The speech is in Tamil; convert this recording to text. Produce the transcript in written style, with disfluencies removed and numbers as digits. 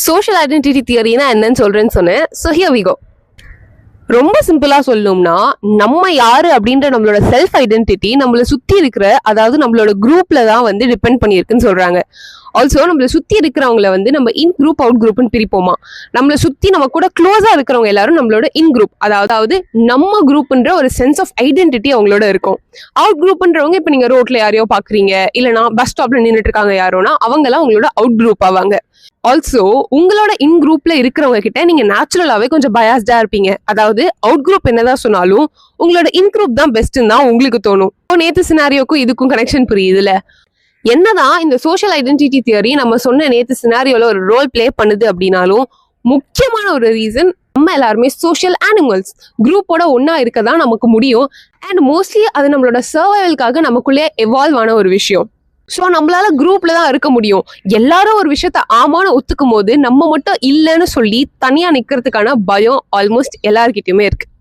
சோஷியல் ஐடென்டிட்டி தியரினா என்னன்னு சொல்றேன்னு சொன்னேன். So here we go. ரொம்ப சிம்பிளா சொல்லணும்னா, நம்ம யாரு அப்படின்ற நம்மளோட செல்ஃப் ஐடென்டிட்டி நம்மள சுத்தி இருக்கிற, அதாவது நம்மளோட குரூப்ல தான் வந்து டிபெண்ட் பண்ணியிருக்குன்னு சொல்றாங்க. ஆல்சோ நம்மள சுத்தி இருக்கிறவங்கள வந்து நம்ம இன் குரூப் அவுட் குரூப்னு பிரிப்போமா. நம்மள சுத்தி நம்ம கூட க்ளோஸா இருக்கிறவங்க எல்லாரும் நம்மளோட இன் குரூப், அதாவது நம்ம குரூப்ன்ற ஒரு சென்ஸ் ஆஃப் ஐடென்டிட்டி அவங்களோட இருக்கும். அவுட் குரூப்ன்றவங்க இப்ப நீங்க ரோட்ல யாரையோ பாக்குறீங்க, இல்லைன்னா பஸ் ஸ்டாப்ல நின்றுட்டு இருக்காங்க யாரோனா, அவங்க எல்லாம் உங்களோட அவுட் குரூப் ஆவாங்க. ஆல்சோ உங்களோட இன் குரூப்ல இருக்கிறவங்க கிட்ட நீங்க நேச்சுரலாவே கொஞ்சம் பயாஸ்டா இருப்பீங்க. அதாவது அவுட் குரூப் என்னதான் சொன்னாலும் உங்களோட இன் குரூப் தான் பெஸ்ட்னு தான் உங்களுக்கு தோணும். நேத்து சினாரியோக்கும் இதுக்கும் கனெக்ஷன் புரியுதுல. என்னதான் இந்த சோஷியல் ஐடென்டிட்டி தியரி நம்ம சொன்ன நேத்து சினாரியோல ஒரு ரோல் பிளே பண்ணுது அப்படின்னாலும், முக்கியமான ஒரு ரீசன் நம்ம எல்லாருமே சோஷியல் அனிமல்ஸ். குரூப்போட ஒன்னா இருக்கதான் நமக்கு முடியும். அண்ட் மோஸ்ட்லி அது நம்மளோட சர்வைவலுக்காக நமக்குள்ளே எவால்வ் ஆன ஒரு விஷயம். ஸோ நம்மளால குரூப்ல தான் இருக்க முடியும். எல்லாரும் ஒரு விஷயத்த ஆமான்னு ஒத்துக்கும் போது நம்ம மட்டும் இல்லைன்னு சொல்லி தனியா நிக்கிறதுக்கான பயம் ஆல்மோஸ்ட் எல்லார்கிட்டயுமே இருக்கு.